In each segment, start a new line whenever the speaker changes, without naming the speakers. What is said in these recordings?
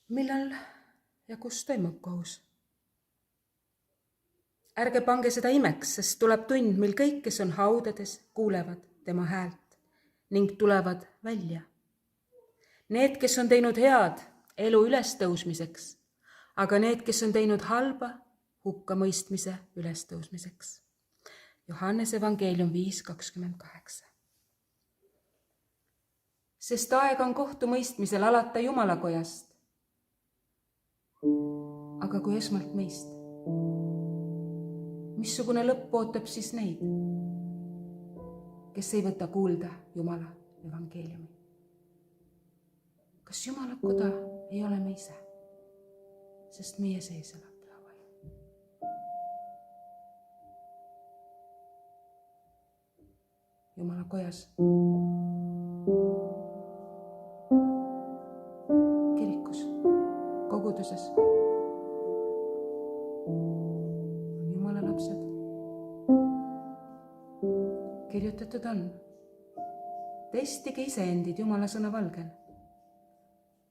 millal ja kus toimub kohus? Ärge pange seda imeks, sest tuleb tund, mil kõik, kes on haudades, kuulevad tema häält ning tulevad välja. Need, kes on teinud head elu ülestõusmiseks, aga need, kes on teinud halba hukkamõistmise ülestõusmiseks. Johannese evangeelium 5:28. Sest aeg on kohtumõistmisel alata Jumalakojast. Aga kui esmalt meist, missugune lõpp ootab siis neid, kes ei võta kuulda Jumala evangeeliumi? Kas Jumala koda ei ole me ise, sest meie sees elab Püha Vaim? Jumala kojas, kirikus, koguduses on Jumala lapsed. Kirjutatud on: testige iseendid Jumala sõna valgel.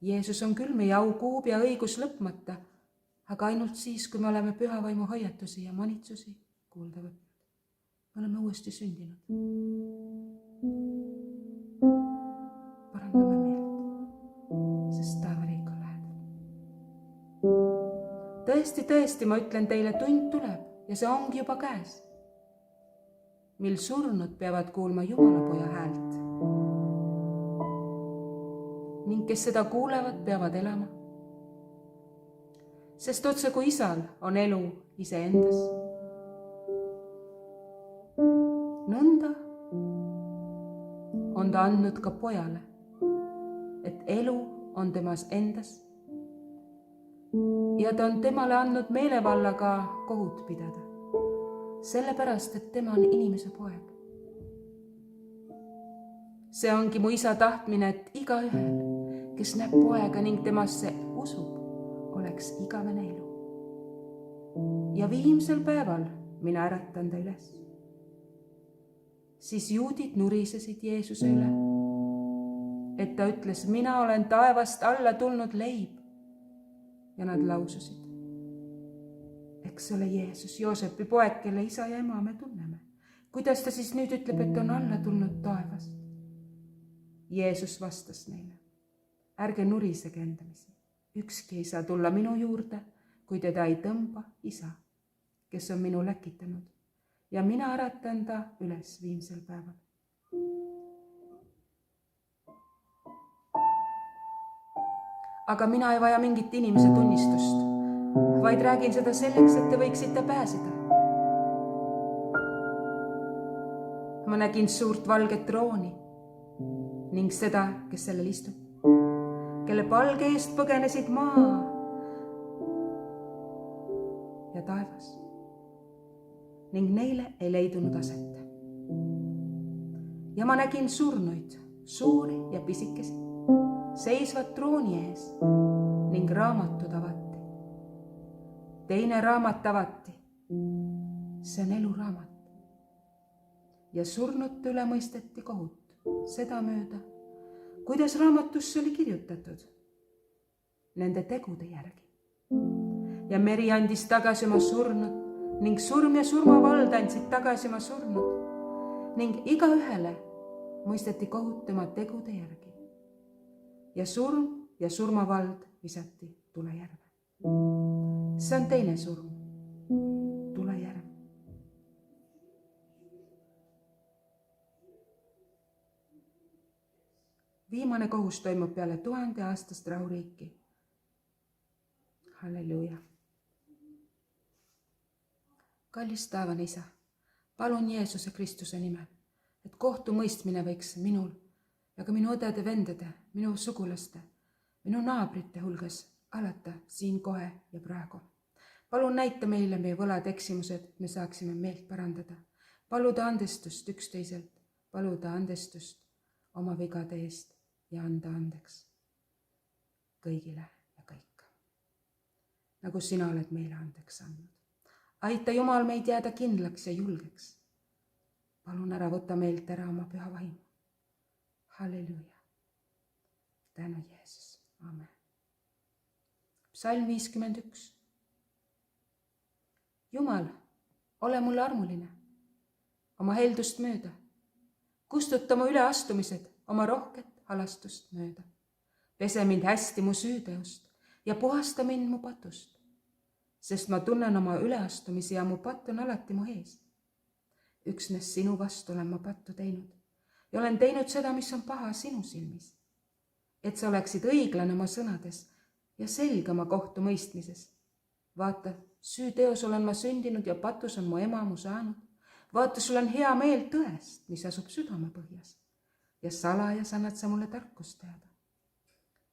Jeesus on küll meie au kuub ja õigus lõpmata, aga ainult siis, kui me oleme Püha Vaimu hoiatusi ja manitsusi kuulda võtnud. Me oleme uuesti sündinud. Parandame meelt, sest taevariik on lähedal. Tõesti, ma ütlen teile, tund tuleb ja see ongi juba käes, mil surnud peavad kuulma Jumala poja häält. Ning kes seda kuulevad, peavad elama. Sest otse kui isal on elu iseendas, nõnda on ta andnud ka pojale, et elu on temas endas ja ta on temale andnud meelevallaga kohut pidada, sellepärast, et tema on inimese poeg. See ongi mu isa tahtmine, et igaühel, kes näeb poega ning temasse usub, oleks igavene elu. Ja viimsel päeval mina äratan ta üles. Siis juudid nurisesid Jeesuse üle, et ta ütles: mina olen taevast alla tulnud leib. Ja nad laususid: eks ole Jeesus, Joosepi poeg, kelle isa ja ema me tunneme. Kuidas ta siis nüüd ütleb, et on alla tulnud taevast? Jeesus vastas neile: ärge nurisege endamisi. Ükski ei saa tulla minu juurde, kui teda ei tõmba isa, kes on minu läkitanud, ja mina äratan ta üles viimsel päeval. Aga mina ei vaja mingit inimese tunnistust, vaid räägin seda selleks, et te võiksite pääseda. Ma nägin suurt valget trooni ning seda, kes sellel istub, kelle palge eest põgenesid maa ja taevas ning neile ei leidunud aset. Ja ma nägin surnuid, suuri ja pisikesi, seisvad trooni ees ning raamatud avati. Teine raamat avati, see on eluraamat. Ja surnute üle mõisteti kohut seda mööda, kuidas raamatusse oli kirjutatud, nende tegude järgi. Ja meri andis tagasi oma surnud ning surm ja surmavald andsid tagasi oma surnud ning igaühele mõisteti kohut tema tegude järgi. Ja surm ja surmavald visati tulejärve. See on teine surm, tulejärv. Viimane kohus toimub peale 1000 aastast rahuriiki. Halleluuja. Kallis taevane isa, palun Jeesuse Kristuse nimel, et kohtumõistmine võiks minul ja ka minu õdede-vendade, minu sugulaste, minu naabrite hulgas alata siin kohe ja praegu. Palun näita meile meie võlad eksimused, et me saaksime meelt parandada. Paluda andestust üksteiselt, paluda andestust oma vigade eest ja anda andeks kõigile ja kõik, nagu sina oled meile andeks andnud. Aita Jumal meid jääda kindlaks ja julgeks. Palun ära võta meilt ära oma Püha Vaimu. Halleluuja. Tänu Jeesus. Amen. Psalm 51. Jumal, ole mulle armuline, oma heldust mööda. Kustuta mu üleastumised oma rohket halastust mööda. Pese mind hästi mu süüteost ja puhasta mind mu patust, sest ma tunnen oma üleastumisi ja mu patt on alati mu ees. Üksnes sinu vastu olen ma pattu teinud ja olen teinud seda, mis on paha sinu silmis. Et sa oleksid õiglane oma sõnades ja selge oma kohtu mõistmises. Vaata, süüteos olen ma sündinud ja patus on mu ema mu saanud. Vaata, sul on hea meel tõest, mis asub südame põhjas. Ja salajas annad sa mulle tarkust teada.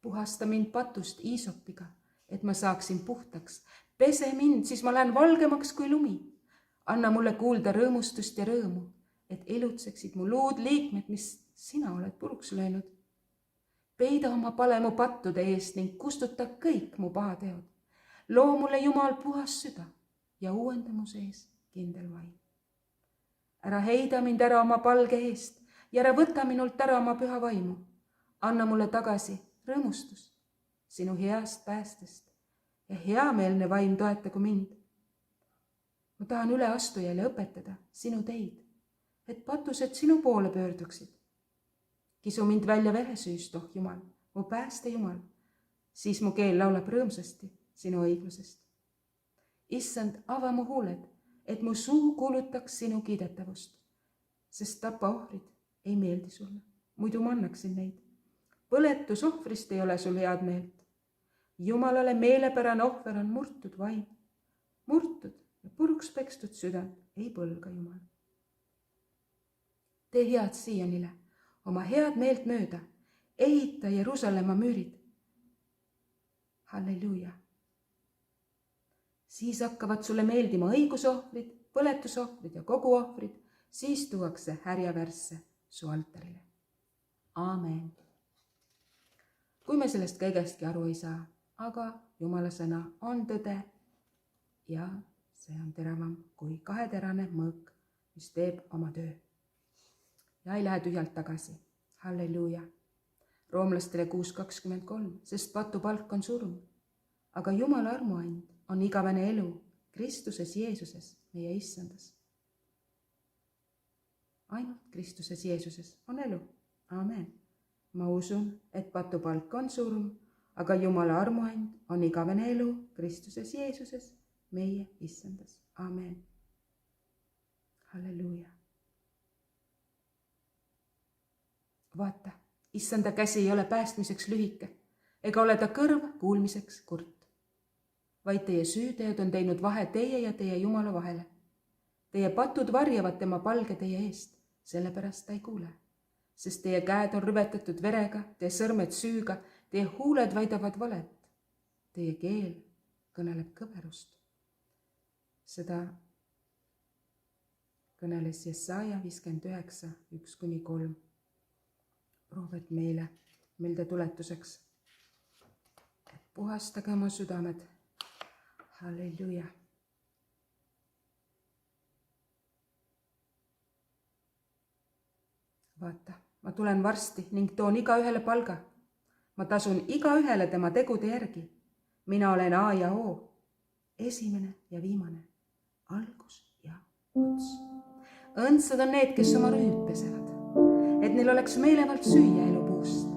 Puhasta mind patust iisopiga, et ma saaksin puhtaks. Pese mind, siis ma lähen valgemaks kui lumi. Anna mulle kuulda rõõmustust ja rõõmu, et elutseksid mu luud liikmed, mis sina oled puruks löönud. Peida oma pale mu pattude eest ning kustuta kõik mu pahateod. Loo mulle Jumal puhas süda ja uuenda mu sees kindel vaim. Ära heida mind ära oma palge eest ja ära võta minult ära oma püha vaimu. Anna mulle tagasi rõõmustus sinu heast päästest ja heameelne vaim toetagu mind. Ma tahan üleastujale õpetada sinu teid, et patused sinu poole pöörduksid. Kisu mind välja veresüüst, oh Jumal, mu pääste Jumal, siis mu keel laulab rõõmsasti sinu õiglusest. Issand, ava mu huuled, et mu suu kuulutaks sinu kiidetavust, sest tapaohvrid ei meeldi sulle, muidu ma annaksin neid. Põletusohvrist ei ole sul head meelt. Jumalale meelepärane ohver on murtud vaim. Murtud ja puruks pekstud südant ei põlga Jumal. Tee head Siionile, oma head meelt mööda, ehita Jeruusalemma müürid. Halleluuja. Siis hakkavad sulle meeldima õigusohvrid, põletusohvrid ja kogu ohvrid, siis tuuakse härjavärsse su altarile. Aamen. Kui me sellest kõigestki aru ei saa, aga Jumala sõna on tõde ja see on teravam kui kaheterane mõõk, mis teeb oma töö. Ja ei lähe tühjalt tagasi. Halleluuja. Roomlastele 6:23, sest patu palk on surm, aga Jumala armuand on igavene elu Kristuses Jeesuses, meie issandas. Ainult Kristuses Jeesuses on elu. Aamen. Ma usun, et patu palk on surm, aga Jumala armuand on igavene elu Kristuses Jeesuses, meie issandas. Aamen. Halleluuja. Vaata, issanda käsi ei ole päästmiseks lühike, ega ole ta kõrv kuulmiseks kurt, vaid teie süüteod on teinud vahe teie ja teie Jumala vahele. Teie patud varjavad tema palge teie eest, sellepärast ta ei kuule, sest teie käed on rüvetatud verega, teie sõrmed süüga, teie huuled väidavad valet, teie keel kõneleb kõverust. Seda kõneles Jesaja 59, 1-3. Prooved meelde tuletuseks, et puhastage oma südamed. Halleluuja. Vaata, ma tulen varsti ning toon igaühele palga. Ma tasun igaühele tema tegude järgi. Mina olen A ja O, esimene ja viimane, algus ja ots. Õndsad on need, kes oma rüüd pesevad, et neil oleks meelevalt süüa elupuust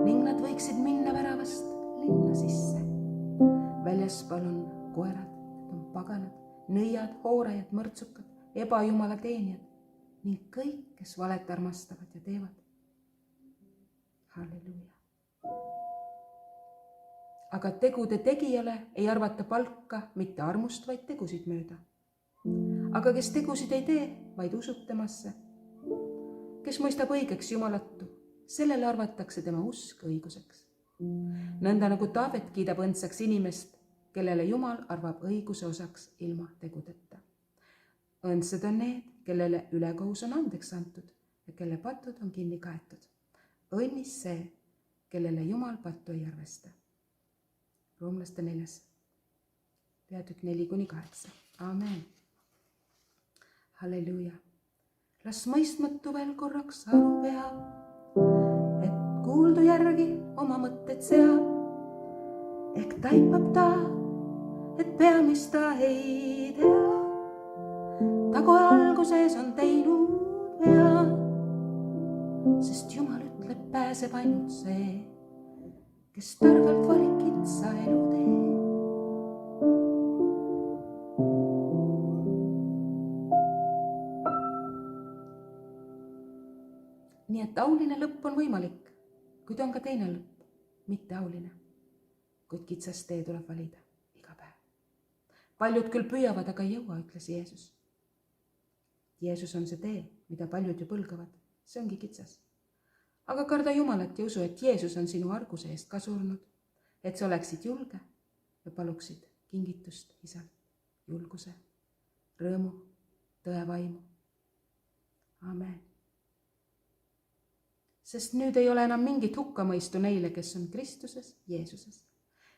ning nad võiksid minna väravast linna sisse. Väljaspool on koerad, on paganad, nõiad, hoorajad, mõrtsukad, ebajumala teenijad ning kõik, kes valet armastavad ja teevad. Halleluuja. Aga tegude tegijale ei arvata palka mitte armust, vaid tegusid mööda. Aga kes tegusid ei tee, vaid usub temasse, kes mõistab õigeks Jumalattu, sellele arvatakse tema usk õiguseks. Nõnda nagu Taavet kiidab õndsaks inimest, kellele Jumal arvab õiguse osaks ilma tegudeta. Õndsad on need, kellele ülekohus on andeks antud ja kelle patud on kinni kaetud. Õnnis see, kellele Jumal pattu ei arvesta. Roomlaste 4. peatükk 4-8. Aamen. Halleluuja. Las mõistmatu veel korraks aru pea, et kuuldu järgi oma mõtted sea. Ehk taipab ta, et peamist ta ei tea. ta kohe alguses on teinud vea, sest Jumal ütleb, pääseb ainult see, kes targalt valib kitsa elutee. nii et auline lõpp on võimalik, kuid on ka teine lõpp, mitte auline, kuid kitsast tee tuleb valida iga päev. paljud küll püüavad, aga ei jõua, ütles Jeesus. Jeesus on see tee, mida paljud ju põlgavad, see ongi kitsas. aga karda Jumalat ja usu, et Jeesus on sinu arguse eest ka surnud, et sa oleksid julge ja paluksid kingitust Isalt, julguse, rõõmu, tõe vaimu. Amen. Sest nüüd ei ole enam mingit hukkamõistu neile, kes on Kristuses Jeesuses.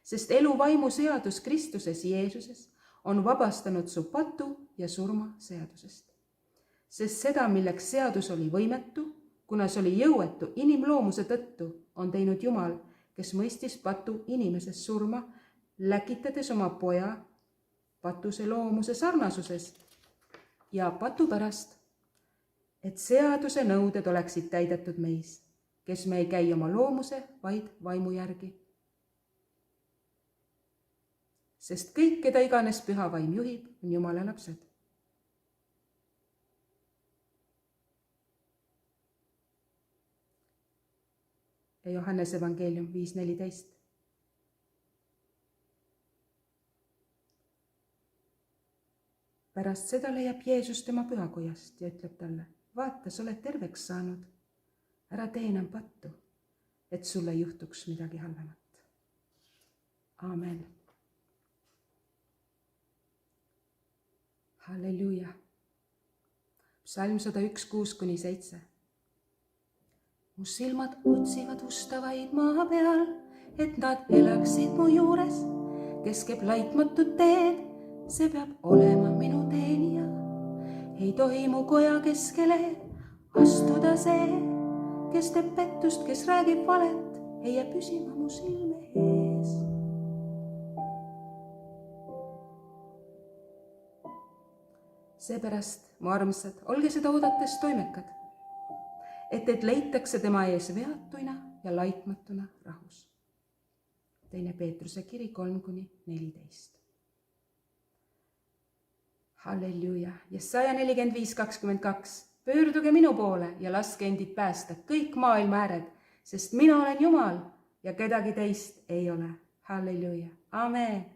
Sest elu vaimu seadus Kristuses Jeesuses on vabastanud su patu ja surma seadusest. Sest seda, milleks seadus oli võimetu, kuna see oli jõuetu inimloomuse tõttu, on teinud Jumal, kes mõistis patu inimeses surma, läkitades oma poja patuse loomuse sarnasuses ja patu pärast, et seaduse nõuded oleksid täidetud meis, kes me ei käi oma loomuse, vaid vaimu järgi. Sest kõik, keda iganes püha vaim juhib, on Jumala lapsed. Ja Johannes evangeelium 5:14. Pärast seda leiab Jeesus tema pühakojast ja ütleb talle, vaata, sa oled terveks saanud, ära tee enam pattu, et sulle juhtuks midagi halvemat. Amen. Halleluuja. Psalm 101:6-7. Mu silmad otsivad ustavaid maa peal, et nad elaksid mu juures, kes käib laitmatut teed, see peab olema minu teenija. Ei tohi mu koja keskele astuda see, kes teeb pettust, kes räägib valet, ei jää püsima mu silme ees. Seepärast, mu armsad, olge seda oodates toimekad, et leitakse tema ees veatuina ja laitmatuna rahus. 2. Peetruse kiri 3-14. Halleluuja. Jesaja 45:22. Pöörduge minu poole ja laske endid päästa kõik maailma ääred, sest mina olen Jumal ja kedagi teist ei ole. Halleluuja. Amen.